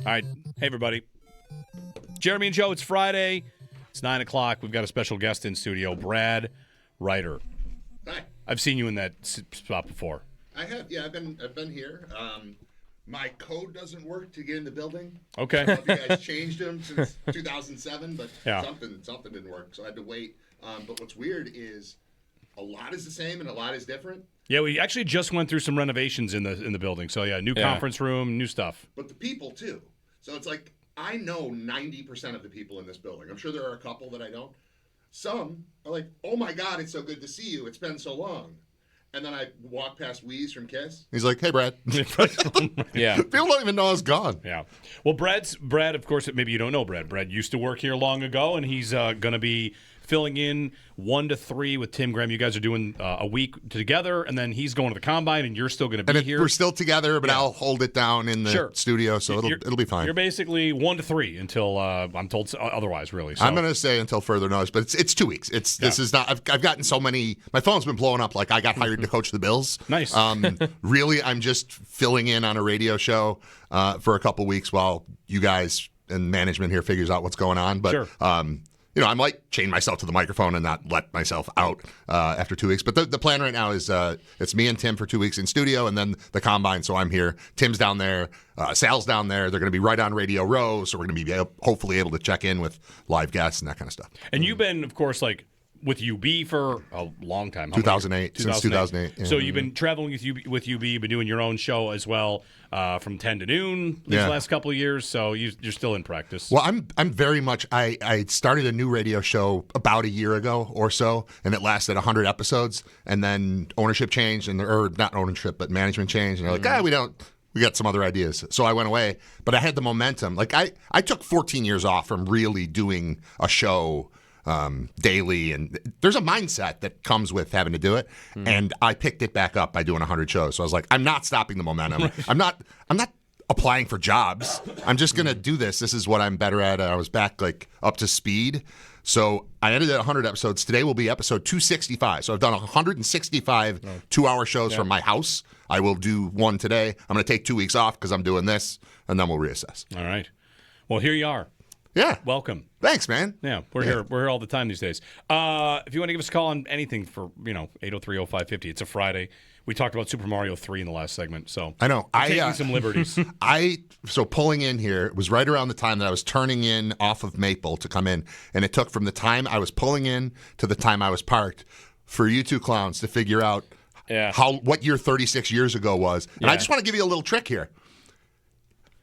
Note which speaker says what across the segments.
Speaker 1: All right. Hey, everybody. Jeremy and Joe, it's Friday. It's 9 o'clock. We've got a special guest in studio, Brad Riter.
Speaker 2: Hi.
Speaker 1: I've seen you in that spot before.
Speaker 2: I have. Yeah, I've been here. My code doesn't work to get in the building.
Speaker 1: Okay.
Speaker 2: I don't know if you guys changed them since 2007, but
Speaker 1: Yeah.
Speaker 2: something didn't work, so I had to wait. But what's weird is a lot is the same and a lot is different.
Speaker 1: Yeah, we actually just went through some renovations in the building. So, yeah, new conference room, new stuff.
Speaker 2: But the people, too. So it's like I know 90% of the people in this building. I'm sure there are a couple that I don't. Some are like, oh, my God, it's so good to see you. It's been so long. And then I walk past Wheeze from Kiss.
Speaker 3: He's like, hey, Brad.
Speaker 1: Yeah.
Speaker 3: People don't even know I was gone.
Speaker 1: Yeah. Well, Brad, of course, maybe you don't know Brad. Brad used to work here long ago, and he's going to be filling in 1 to 3 with Tim Graham. You guys are doing a week together, and then he's going to the Combine, and you're still going to be here.
Speaker 3: We're still together, but I'll hold it down in the studio, so it'll be fine.
Speaker 1: You're basically 1 to 3 until I'm told otherwise, really. So.
Speaker 3: I'm going to say until further notice, but it's 2 weeks. This is not. I've gotten so many. My phone's been blowing up. Like I got hired to coach the Bills.
Speaker 1: Nice.
Speaker 3: Really, I'm just filling in on a radio show for a couple weeks while you guys and management here figures out what's going on. But
Speaker 1: sure.
Speaker 3: I might chain myself to the microphone and not let myself out after 2 weeks. But the plan right now is it's me and Tim for 2 weeks in studio, and then the Combine. So I'm here. Tim's down there. Sal's down there. They're going to be right on Radio Row, so we're going to be hopefully able to check in with live guests and that kind of stuff.
Speaker 1: And you've been, of course, like with UB for a long time.
Speaker 3: 2008. Since 2008. Yeah.
Speaker 1: So you've been traveling with UB, been doing your own show as well from 10 to noon these last couple of years. So you're still in practice.
Speaker 3: Well, I'm very much. I started a new radio show about a year ago or so, and it lasted 100 episodes. And then ownership changed, or not ownership, but management changed. And they're like, we got some other ideas. So I went away, but I had the momentum. Like I took 14 years off from really doing a show daily, and there's a mindset that comes with having to do it. And I picked it back up by doing 100 shows. So I was like, I'm not stopping the momentum. I'm not applying for jobs. I'm just gonna do this. This is what I'm better at. I was back like up to speed. So I ended at 100 episodes. Today will be episode 265. So I've done 165 2-hour shows from my house. I will do one today. I'm going to take 2 weeks off because I'm doing this, and then we'll reassess.
Speaker 1: All right. Well, here you are.
Speaker 3: Yeah.
Speaker 1: Welcome.
Speaker 3: Thanks, man.
Speaker 1: Yeah, we're here. We're here all the time these days. If you want to give us a call on anything for 803-0550, it's a Friday. We talked about Super Mario 3 in the last segment, so
Speaker 3: I know
Speaker 1: I'm taking some liberties.
Speaker 3: So pulling in here, it was right around the time that I was turning in off of Maple to come in, and it took from the time I was pulling in to the time I was parked for you two clowns to figure out what year 36 years ago was. And I just want to give you a little trick here.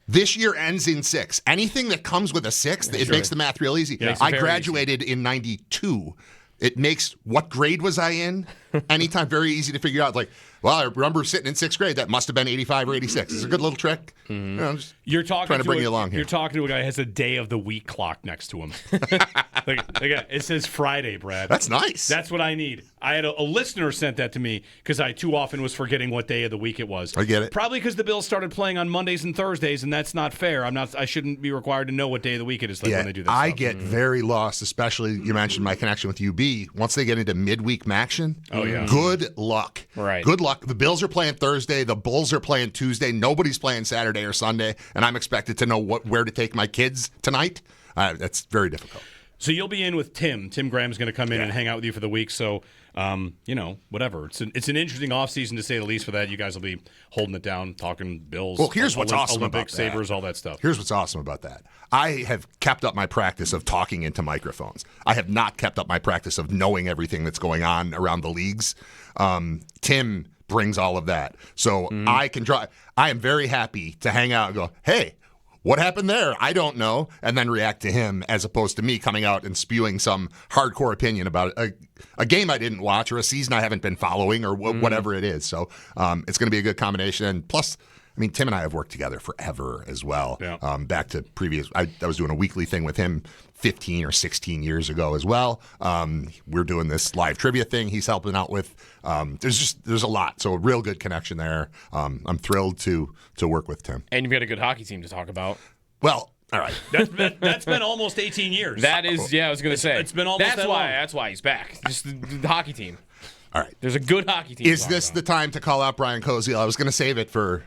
Speaker 3: This year ends in 6. Anything that comes with a 6, it makes the math real easy.
Speaker 1: Yeah,
Speaker 3: I graduated in 92. It makes what grade was I in anytime very easy to figure out. Like, well, I remember sitting in 6th grade. That must have been 85 or 86. It's a good little trick.
Speaker 1: Mm-hmm.
Speaker 3: You're trying to bring you along here.
Speaker 1: You're talking to a guy who has a day of the week clock next to him. It says Friday, Brad.
Speaker 3: That's nice.
Speaker 1: That's what I need. I had a listener sent that to me because I too often was forgetting what day of the week it was.
Speaker 3: I get it.
Speaker 1: Probably because the Bills started playing on Mondays and Thursdays, and that's not fair. I shouldn't be required to know what day of the week it is when they do that
Speaker 3: I
Speaker 1: stuff.
Speaker 3: get very lost, especially you mentioned my connection with UB. Once they get into midweek action, good luck.
Speaker 1: Right.
Speaker 3: Good luck. The Bills are playing Thursday. The Bulls are playing Tuesday. Nobody's playing Saturday or Sunday, and I'm expected to know where to take my kids tonight. That's very difficult.
Speaker 1: So you'll be in with Tim. Tim Graham's going to come in and hang out with you for the week. So, whatever. It's an interesting offseason to say the least for that. You guys will be holding it down, talking Bills.
Speaker 3: Well, here's what's awesome
Speaker 1: Olympics,
Speaker 3: about that.
Speaker 1: Sabres, all that stuff.
Speaker 3: Here's what's awesome about that. I have kept up my practice of talking into microphones. I have not kept up my practice of knowing everything that's going on around the leagues. Tim brings all of that. So I can drive. I am very happy to hang out and go, hey, what happened there? I don't know. And then react to him as opposed to me coming out and spewing some hardcore opinion about a game I didn't watch or a season I haven't been following or whatever it is. So it's going to be a good combination. And plus, I mean, Tim and I have worked together forever as well.
Speaker 1: Yeah.
Speaker 3: Back to previous, I was doing a weekly thing with him 15 or 16 years ago as well. We're doing this live trivia thing he's helping out with. There's a lot. So a real good connection there. I'm thrilled to work with Tim.
Speaker 4: And you've got a good hockey team to talk about.
Speaker 3: Well, all right.
Speaker 1: That's been almost 18 years.
Speaker 4: That is, I was going to say.
Speaker 1: It's been almost that long.
Speaker 4: That's why he's back. Just the hockey team.
Speaker 3: All right.
Speaker 4: There's a good hockey team.
Speaker 3: Is this the time to call out Brian Koziel? I was going to save it for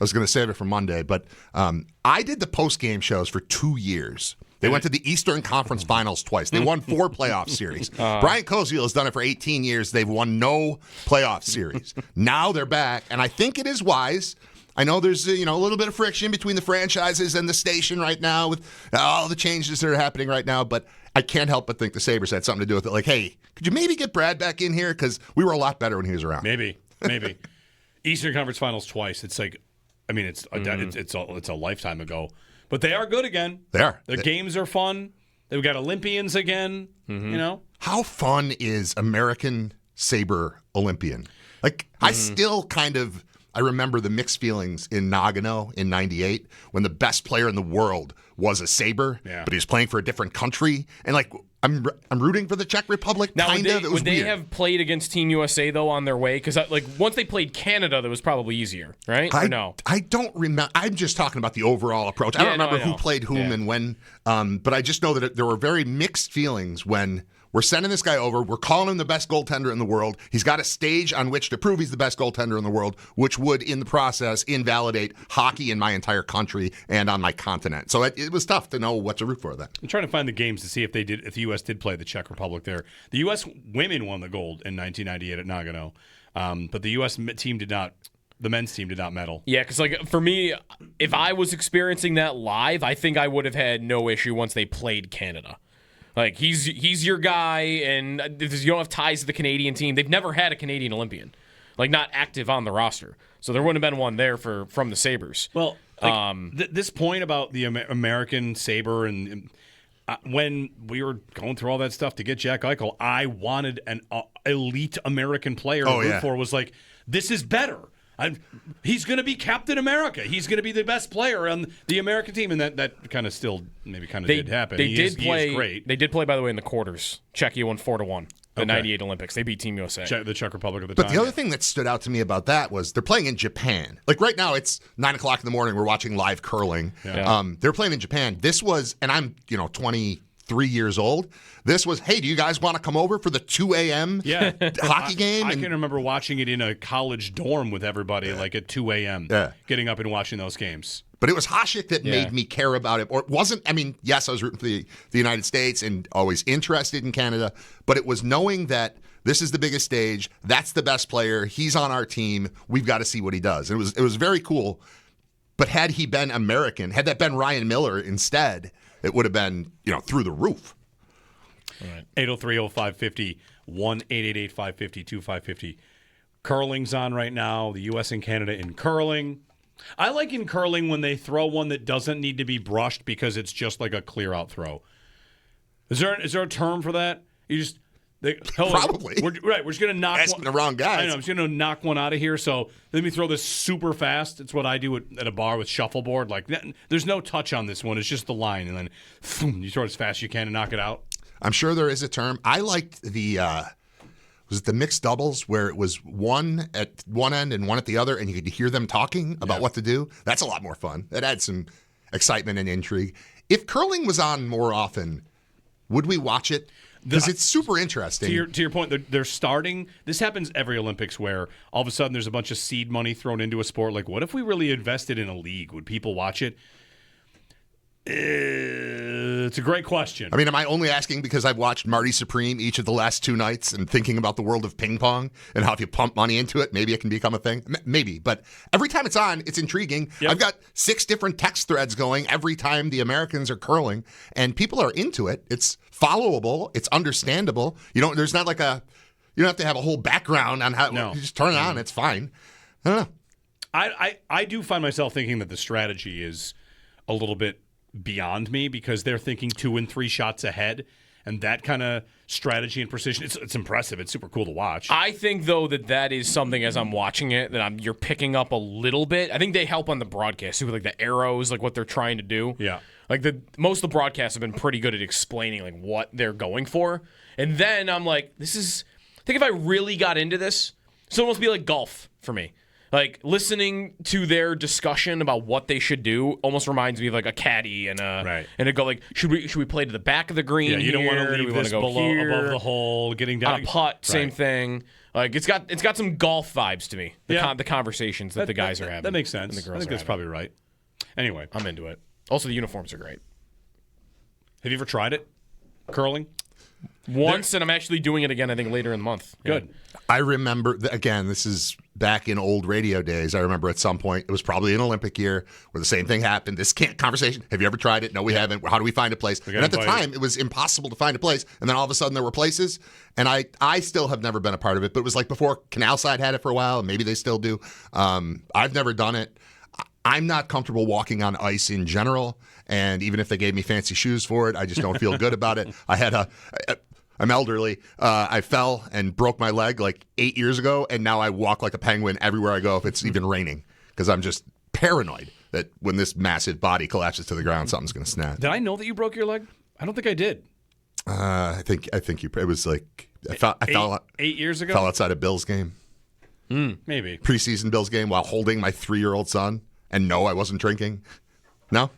Speaker 3: was going to save it for Monday, but I did the post-game shows for 2 years. They went to the Eastern Conference Finals twice. They won 4 playoff series. Brian Koziel has done it for 18 years. They've won no playoff series. Now they're back, and I think it is wise. I know there's a little bit of friction between the franchises and the station right now with all the changes that are happening right now, but I can't help but think the Sabres had something to do with it. Like, hey, could you maybe get Brad back in here? Because we were a lot better when he was around.
Speaker 1: Maybe. Eastern Conference Finals twice. It's like, I mean, it's a lifetime ago. But they are good again.
Speaker 3: They are.
Speaker 1: Their games are fun. They've got Olympians again.
Speaker 3: How fun is American Sabre Olympian? Like, I still I remember the mixed feelings in Nagano in '98 when the best player in the world was a Sabre, but he was playing for a different country. And, like, I'm rooting for the Czech Republic,
Speaker 4: now,
Speaker 3: kind of. It was
Speaker 4: would they
Speaker 3: weird.
Speaker 4: have played against Team USA, though, on their way? Because, once they played Canada, that was probably easier, right? Or no?
Speaker 3: I don't remember. I'm just talking about the overall approach. I don't remember who played whom and when, but I just know that there were very mixed feelings when we're sending this guy over. We're calling him the best goaltender in the world. He's got a stage on which to prove he's the best goaltender in the world, which would, in the process, invalidate hockey in my entire country and on my continent. So it was tough to know what to root for then.
Speaker 1: I'm trying to find the games to see if the U.S. did play the Czech Republic there. The U.S. women won the gold in 1998 at Nagano, but the U.S. team did not. The men's team did not medal.
Speaker 4: Yeah, because for me, if I was experiencing that live, I think I would have had no issue once they played Canada. Like, he's your guy, and you don't have ties to the Canadian team. They've never had a Canadian Olympian, like, not active on the roster. So there wouldn't have been one there from the Sabres.
Speaker 1: Well, this point about the American Sabre, and when we were going through all that stuff to get Jack Eichel, I wanted an elite American player to root for. Was like, this is better. He's going to be Captain America. He's going to be the best player on the American team, and that kind of still did happen.
Speaker 4: He is
Speaker 1: great.
Speaker 4: They did play, by the way, in the quarters. Czechia won 4-1. The '98 Olympics. They beat Team USA.
Speaker 1: The Czech Republic at the
Speaker 3: time.
Speaker 1: But
Speaker 3: the other thing that stood out to me about that was they're playing in Japan. Like, right now, it's 9 o'clock in the morning. We're watching live curling.
Speaker 1: Yeah.
Speaker 3: They're playing in Japan. This was, and I'm 23 years old. This was, hey, do you guys want to come over for the 2 a.m. hockey game?
Speaker 1: I can remember watching it in a college dorm with everybody, like at 2 a.m., getting up and watching those games.
Speaker 3: But it was Hasek that made me care about it. Or it wasn't, I mean, yes, I was rooting for the United States and always interested in Canada, but it was knowing that this is the biggest stage, that's the best player, he's on our team, we've got to see what he does. And it was very cool. But had he been American, had that been Ryan Miller instead, it would have been, through the roof.
Speaker 1: All right. 803-0550, 1-888-550-2550. Curling's on right now. The U.S. and Canada in curling. I like in curling when they throw one that doesn't need to be brushed because it's just like a clear-out throw. Is there a term for that? You just...
Speaker 3: Probably.
Speaker 1: We're just going to knock
Speaker 3: Asking the wrong guys.
Speaker 1: I know, I'm just going to knock one out of here. So let me throw this super fast. It's what I do at a bar with shuffleboard. Like, there's no touch on this one. It's just the line. And then you throw it as fast as you can and knock it out.
Speaker 3: I'm sure there is a term. I liked the was it the mixed doubles where it was one at one end and one at the other, and you could hear them talking about what to do? That's a lot more fun. That adds some excitement and intrigue. If curling was on more often, would we watch it? Because it's super interesting.
Speaker 1: To your point, they're starting. This happens every Olympics where all of a sudden there's a bunch of seed money thrown into a sport. Like, what if we really invested in a league? Would people watch it? It's a great question.
Speaker 3: I mean, am I only asking because I've watched Marty Supreme each of the last 2 nights and thinking about the world of ping pong and how if you pump money into it, maybe it can become a thing? Maybe. But every time it's on, it's intriguing. Yep. I've got 6 different text threads going every time the Americans are curling, and people are into it. It's followable. It's understandable. There's not like you don't have to have a whole background on how. No. You just turn it on. It's fine. I don't know.
Speaker 1: I do find myself thinking that the strategy is a little bit beyond me because they're thinking 2 and 3 shots ahead, and that kind of strategy and precision, it's impressive. It's super cool to watch.
Speaker 4: I think, though, that is something as I'm watching it that you're picking up a little bit. I think they help on the broadcast, too, like the arrows, like what they're trying to do.
Speaker 1: Yeah.
Speaker 4: Like most of the broadcasts have been pretty good at explaining like what they're going for. And then I'm like, I think if I really got into this, it'd almost be like golf for me. Like, listening to their discussion about what they should do almost reminds me of like a caddy and a go like, should we play to the back of the green?
Speaker 1: Yeah, you don't want to
Speaker 4: Do
Speaker 1: leave
Speaker 4: we wanna
Speaker 1: this
Speaker 4: go
Speaker 1: below
Speaker 4: here?
Speaker 1: above the hole, getting down
Speaker 4: On a putt, same thing. Like, it's got some golf vibes to me. The conversations that the guys are having.
Speaker 1: That makes sense.
Speaker 4: and the girls
Speaker 1: I think
Speaker 4: are
Speaker 1: that's probably right. Anyway,
Speaker 4: I'm into it. Also, the uniforms are great.
Speaker 1: have you ever tried it? Curling?
Speaker 3: Once,
Speaker 4: and I'm actually doing it again, I think, later in the month.
Speaker 1: Good.
Speaker 3: I remember, again, this is back in old radio days. I remember at some point, it was probably an Olympic year where the same thing happened. This conversation, have you ever tried it? No, we haven't. How do we find a place? And at the time, it was impossible to find a place. And then all of a sudden, there were places. And I still have never been a part of it. But it was like before Canal Side had it for a while. And maybe they still do. I've never done it. I'm not comfortable walking on ice in general. And even if they gave me fancy shoes for it, I just don't feel good about it. I'm elderly. I fell and broke my leg like 8 years ago, and now I walk like a penguin everywhere I go if it's even raining because I'm just paranoid that when this massive body collapses to the ground, something's going to snap.
Speaker 1: Did I know that you broke your leg? I don't think I did.
Speaker 3: I think you. It was like I fell
Speaker 1: 8 years ago.
Speaker 3: Fell outside a Bills game,
Speaker 1: Maybe.
Speaker 3: preseason Bills game, while holding my 3-year-old son. And no, I wasn't drinking. No,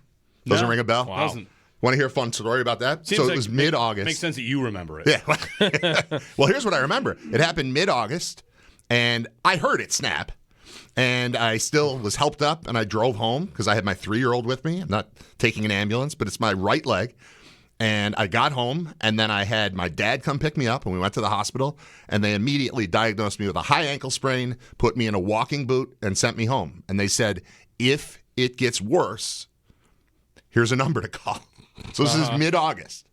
Speaker 3: doesn't ring a bell.
Speaker 1: Wow. Doesn't.
Speaker 3: Want to hear a fun story about that?
Speaker 1: Seems
Speaker 3: so
Speaker 1: like
Speaker 3: it was mid-August.
Speaker 1: Makes sense that you remember it.
Speaker 3: Yeah. Well, here's what I remember. It happened mid-August, and I heard it snap. And I still was helped up, and I drove home because I had my 3-year-old with me. I'm not taking an ambulance, but it's my right leg. And I got home, and then I had my dad come pick me up, and we went to the hospital, and they immediately diagnosed me with a high ankle sprain, put me in a walking boot, and sent me home. And they said, if it gets worse, here's a number to call. So this is mid-August.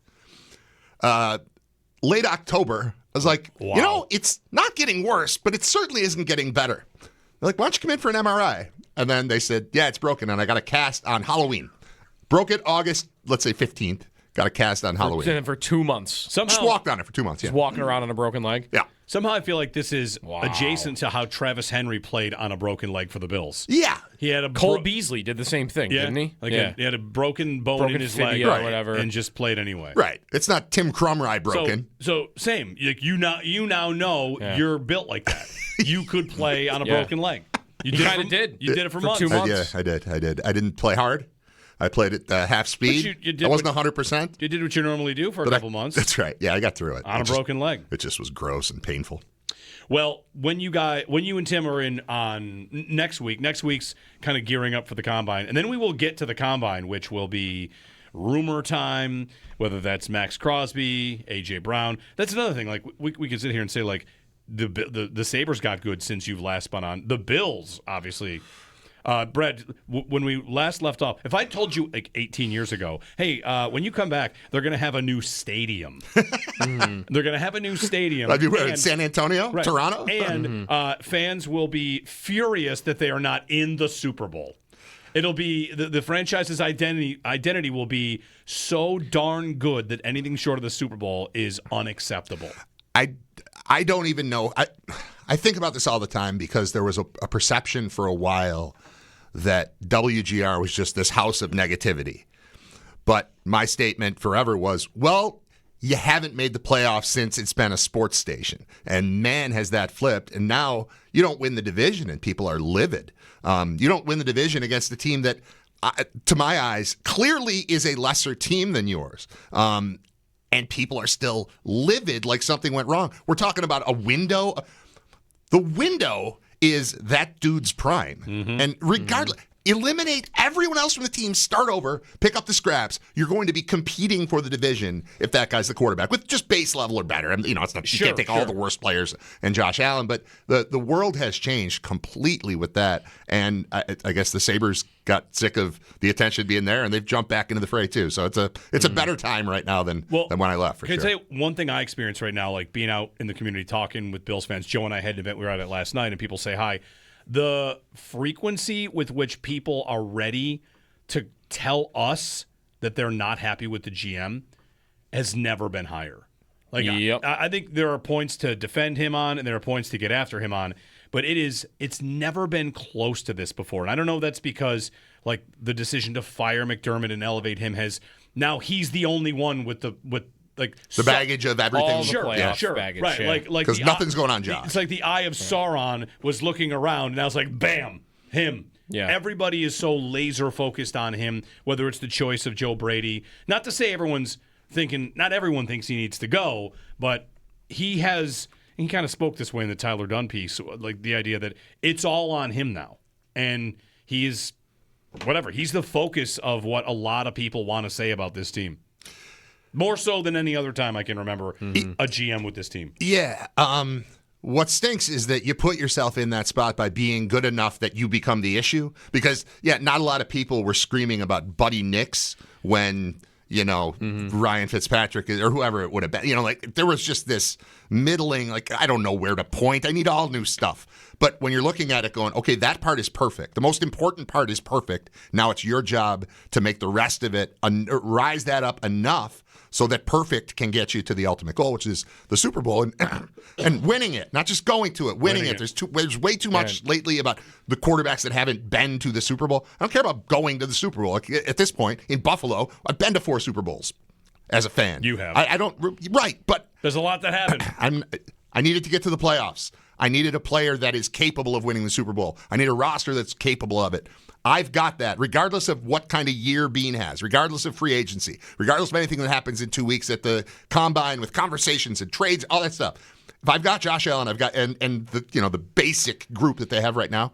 Speaker 3: Late October, I was like, it's not getting worse, but it certainly isn't getting better. They're like, why don't you come in for an MRI? And then they said, yeah, it's broken, and I got a cast on Halloween. Broke it August, let's say 15th. Got a cast on Halloween.
Speaker 4: For 2 months.
Speaker 3: Just walked on it for 2 months, yeah.
Speaker 4: Just walking around on a broken leg?
Speaker 3: Yeah.
Speaker 1: Somehow I feel like this is adjacent to how Travis Henry played on a broken leg for the Bills.
Speaker 3: Yeah.
Speaker 1: He had a
Speaker 4: Cole Beasley did the same thing, didn't he?
Speaker 1: He had a broken bone in his leg
Speaker 4: or whatever,
Speaker 1: and just played anyway.
Speaker 3: Right. It's not Tim Crumry broken.
Speaker 1: So same. Like you now know you're built like that. You could play on a broken leg. You kind of did. You did it for months.
Speaker 4: 2 months.
Speaker 3: I did. I didn't play hard. I played at half speed. I wasn't 100%.
Speaker 1: You did what you normally do for a couple months.
Speaker 3: That's right. Yeah, I got through it.
Speaker 1: On a broken leg.
Speaker 3: It just was gross and painful.
Speaker 1: Well, when you and Tim are in on next week's kind of gearing up for the Combine, and then we will get to the Combine, which will be rumor time, whether that's Max Crosby, A.J. Brown. That's another thing. Like we can sit here and say, like, the Sabres got good since you've last spun on. The Bills, obviously. Brad, when we last left off, if I told you like 18 years ago, hey, when you come back, they're going to have a new stadium. They're going to have a new stadium.
Speaker 3: Like in San Antonio? Right, Toronto?
Speaker 1: And fans will be furious that they are not in the Super Bowl. It'll be the franchise's identity will be so darn good that anything short of the Super Bowl is unacceptable.
Speaker 3: I don't even know. I think about this all the time because there was a perception for a while that WGR was just this house of negativity. But my statement forever was, well, you haven't made the playoffs since it's been a sports station. And man, has that flipped. And now you don't win the division and people are livid. You don't win the division against a team that, to my eyes, clearly is a lesser team than yours. And people are still livid like something went wrong. We're talking about a window. The window is that dude's prime. And regardless, eliminate everyone else from the team, start over, pick up the scraps. You're going to be competing for the division if that guy's the quarterback with just base level or better. And, it's not, you can't take all the worst players and Josh Allen, but the world has changed completely with that. And I guess the Sabres got sick of the attention being there, and they've jumped back into the fray too. So it's a better time right now than when I left. For
Speaker 1: can
Speaker 3: sure.
Speaker 1: I tell you one thing I experience right now, like being out in the community talking with Bills fans. Joe and I had an event we were at last night, and people say hi. The frequency with which people are ready to tell us that they're not happy with the GM has never been higher. Like, I think there are points to defend him on, and there are points to get after him on. But it's never been close to this before. And I don't know if that's because, like, the decision to fire McDermott and elevate him now he's the only one with
Speaker 3: the baggage of everything.
Speaker 4: All the
Speaker 1: Sure,
Speaker 4: playoff baggage,
Speaker 1: right?
Speaker 4: yeah.
Speaker 1: Like
Speaker 3: Because nothing's going on, Josh.
Speaker 1: It's like the eye of Sauron was looking around, and I was like, bam, him.
Speaker 4: Yeah.
Speaker 1: Everybody is so laser focused on him. Whether it's the choice of Joe Brady, not to say not everyone thinks he needs to go, but he has. He kind of spoke this way in the Tyler Dunn piece, like the idea that it's all on him now, and he is. Whatever. He's the focus of what a lot of people want to say about this team. More so than any other time I can remember a GM with this team.
Speaker 3: Yeah. What stinks is that you put yourself in that spot by being good enough that you become the issue. Because, not a lot of people were screaming about Buddy Nix when, Ryan Fitzpatrick or whoever it would have been. There was just this middling, I don't know where to point. I need all new stuff. But when you're looking at it going, okay, that part is perfect. The most important part is perfect. Now it's your job to make the rest of it, rise that up enough so that perfect can get you to the ultimate goal, which is the Super Bowl and winning it, not just going to it, winning it. There's way too much lately about the quarterbacks that haven't been to the Super Bowl. I don't care about going to the Super Bowl. At this point, in Buffalo, I've been to 4 Super Bowls as a fan.
Speaker 1: You have.
Speaker 3: I don't, right, but
Speaker 1: There's a lot that happened.
Speaker 3: I needed to get to the playoffs. I needed a player that is capable of winning the Super Bowl. I need a roster that's capable of it. I've got that, regardless of what kind of year Bean has, regardless of free agency, regardless of anything that happens in 2 weeks at the combine with conversations and trades, all that stuff. If I've got Josh Allen, I've got and the basic group that they have right now,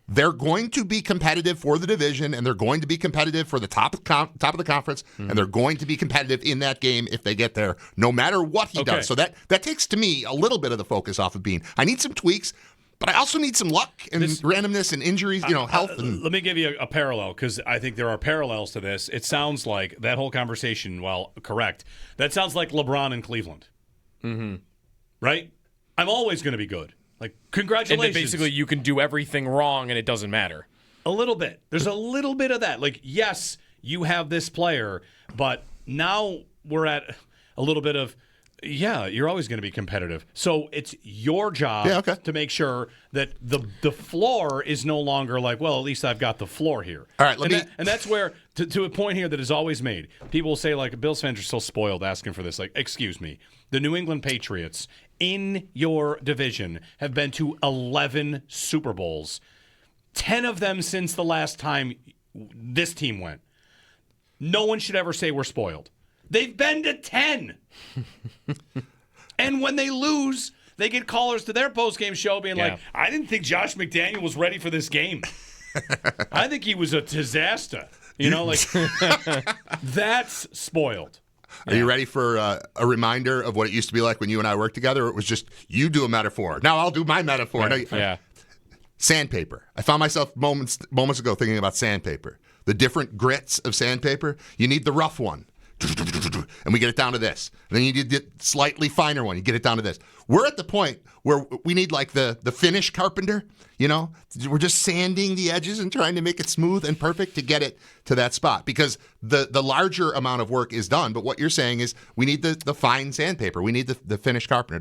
Speaker 3: they're going to be competitive for the division, and they're going to be competitive for the top of the conference, and they're going to be competitive in that game if they get there, no matter what he does. So that takes, to me, a little bit of the focus off of Bean. I need some tweaks, but I also need some luck and randomness and injuries, health.
Speaker 1: Let me give you a parallel, because I think there are parallels to this. It sounds like that whole conversation, while correct, that sounds like LeBron in Cleveland. Mm-hmm. Right? I'm always going to be good. Congratulations.
Speaker 4: And then basically you can do everything wrong and it doesn't matter.
Speaker 1: A little bit. There's a little bit of that. Yes, you have this player, but now we're at a little bit of, you're always going to be competitive. So it's your job to make sure that the floor is no longer at least I've got the floor here.
Speaker 3: All right,
Speaker 1: and that's where, to a point here that is always made, people will say, Bills fans are so spoiled asking for this. Excuse me. The New England Patriots in your division have been to 11 Super Bowls, 10 of them since the last time this team went. No one should ever say we're spoiled. They've been to 10. And when they lose, they get callers to their postgame show being I didn't think Josh McDaniel was ready for this game. I think he was a disaster. That's spoiled.
Speaker 3: Are you ready for a reminder of what it used to be like when you and I worked together? It was just, you do a metaphor. Now I'll do my metaphor.
Speaker 4: Yeah.
Speaker 3: Sandpaper. I found myself moments ago thinking about sandpaper. The different grits of sandpaper. You need the rough one. And we get it down to this. And then you need the slightly finer one. You get it down to this. We're at the point where we need the finish carpenter. We're just sanding the edges and trying to make it smooth and perfect to get it to that spot, because the larger amount of work is done. But what you're saying is we need the fine sandpaper. We need the finish carpenter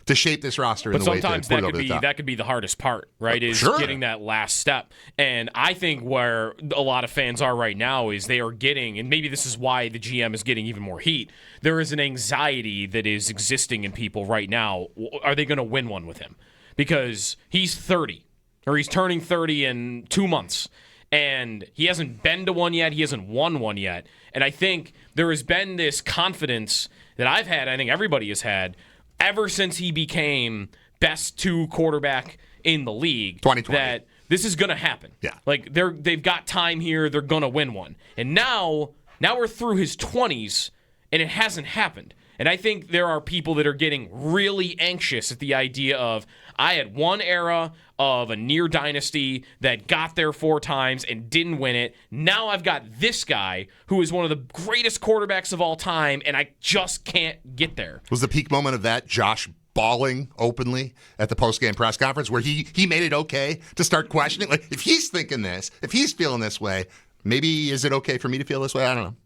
Speaker 3: to shape this roster in the way to put it over the top.
Speaker 4: That could be the hardest part, right? Is getting that last step. And I think where a lot of fans are right now is they are getting, and maybe this is why the GM is getting even more heat, there is an anxiety that is existing in people right now. Are they going to win one with him? Because he's 30, or he's turning 30 in 2 months, and he hasn't been to one yet. He hasn't won one yet. And I think there has been this confidence that I've had, I think everybody has had, ever since he became best 2 quarterback in the league,
Speaker 3: 2020.
Speaker 4: that this is going to happen.
Speaker 3: Yeah.
Speaker 4: They've got time here. They're going to win one. And now we're through his 20s, and it hasn't happened. And I think there are people that are getting really anxious at the idea of, I had one era of a near dynasty that got there 4 times and didn't win it. Now I've got this guy who is one of the greatest quarterbacks of all time, and I just can't get there.
Speaker 3: Was the peak moment of that Josh bawling openly at the postgame press conference, where he made it okay to start questioning? If he's thinking this, if he's feeling this way, maybe is it okay for me to feel this way? I don't know.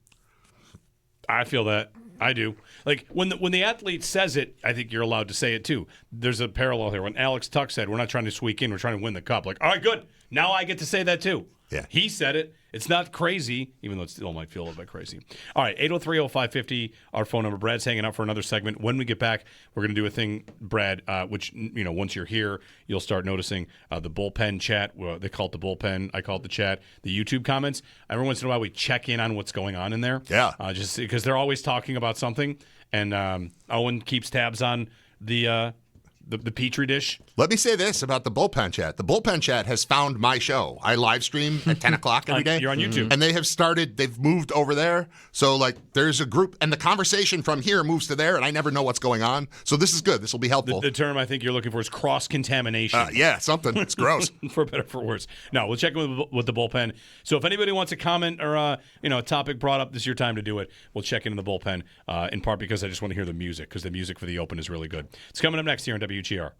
Speaker 1: I feel that. I do. When the athlete says it, I think you're allowed to say it too. There's a parallel here. When Alex Tuck said, we're not trying to squeak in, we're trying to win the cup. All right, good. Now I get to say that too.
Speaker 3: Yeah.
Speaker 1: He said it. It's not crazy, even though it still might feel a little bit crazy. All right, 803-0550, our phone number. Brad's hanging out for another segment. When we get back, we're going to do a thing, Brad, which, once you're here, you'll start noticing the bullpen chat. Well, they call it the bullpen. I call it the chat. The YouTube comments. Every once in a while, we check in on what's going on in there.
Speaker 3: Yeah.
Speaker 1: Just because they're always talking about something. And Owen keeps tabs on the Petri dish.
Speaker 3: Let me say this about the bullpen chat. The bullpen chat has found my show. I live stream at 10 o'clock every day.
Speaker 1: You're on YouTube.
Speaker 3: And they've moved over there. So, there's a group, and the conversation from here moves to there, and I never know what's going on. So this is good. This will be helpful.
Speaker 1: The term I think you're looking for is cross-contamination.
Speaker 3: Yeah, something. It's gross.
Speaker 1: For better or for worse. No, we'll check in with the bullpen. So if anybody wants a comment or a topic brought up, this is your time to do it. We'll check in the bullpen, in part because I just want to hear the music, because the music for the Open is really good. It's coming up next here on WGR.